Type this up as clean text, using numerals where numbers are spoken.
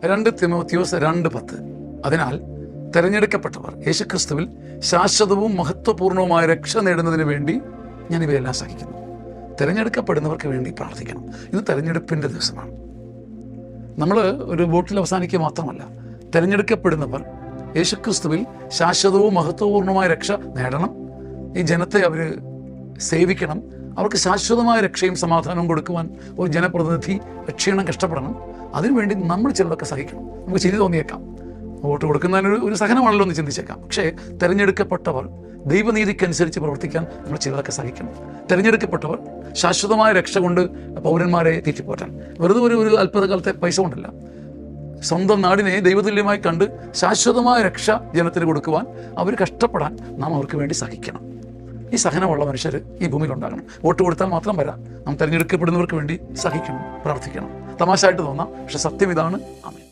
2 തിമോത്തിയോസ് 2:10. അതിനാൽ തിരഞ്ഞെടുക്കപ്പെട്ടവർ യേശുക്രിസ്തുവിൽ ശാശ്വതവും മഹത്വപൂർണവുമായ രക്ഷ നേടുന്നതിന് വേണ്ടി ഞാൻ ഇവയെല്ലാം സഹിക്കുന്നു. തിരഞ്ഞെടുക്കപ്പെടുന്നവർക്ക് വേണ്ടി പ്രാർത്ഥിക്കണം. ഇത് തിരഞ്ഞെടുപ്പിൻ്റെ ദിവസമാണ്. നമ്മൾ ഒരു വോട്ടിൽ അവസാനിക്കുക മാത്രമല്ല, തിരഞ്ഞെടുക്കപ്പെടുന്നവർ യേശുക്രിസ്തുവിൽ ശാശ്വതവും മഹത്വപൂർണമായ രക്ഷ നേടണം. ഈ ജനത്തെ അവർ സേവിക്കണം. അവർക്ക് ശാശ്വതമായ രക്ഷയും സമാധാനവും കൊടുക്കുവാൻ ഒരു ജനപ്രതിനിധി ക്ഷീണം കഷ്ടപ്പെടണം. അതിനുവേണ്ടി നമ്മൾ ചിലതൊക്കെ സഹിക്കണം. നമുക്ക് ശരി തോന്നിയേക്കാം, വോട്ട് കൊടുക്കുന്നതിനൊരു സഹനമാണല്ലോ എന്ന് ചിന്തിച്ചേക്കാം. പക്ഷേ തിരഞ്ഞെടുക്കപ്പെട്ടവർ ദൈവനീതിക്കനുസരിച്ച് പ്രവർത്തിക്കാൻ നമ്മൾ ചിലതൊക്കെ സഹിക്കണം. തിരഞ്ഞെടുക്കപ്പെട്ടവർ ശാശ്വതമായ രക്ഷ കൊണ്ട് പൗരന്മാരെ തീറ്റിപ്പോറ്റാൻ, വെറുതെ ഒരു അല്പകാലത്തെ പൈസ കൊണ്ടല്ല, സ്വന്തം നാടിനെ ദൈവതുല്യമായി കണ്ട് ശാശ്വതമായ രക്ഷ ജനത്തിന് കൊടുക്കുവാൻ അവർ കഷ്ടപ്പെടാൻ നാം അവർക്ക് വേണ്ടി സഹിക്കണം. ഈ സഹനമുള്ള മനുഷ്യർ ഈ ഭൂമിയിൽ ഉണ്ടാകണം. വോട്ട് കൊടുത്താൽ മാത്രം വരാം. നാം തിരഞ്ഞെടുക്കപ്പെടുന്നവർക്ക് വേണ്ടി സഹിക്കണം, പ്രാർത്ഥിക്കണം. തമാശയായിട്ട് തോന്നാം, പക്ഷെ സത്യം ഇതാണ്. ആമേൻ.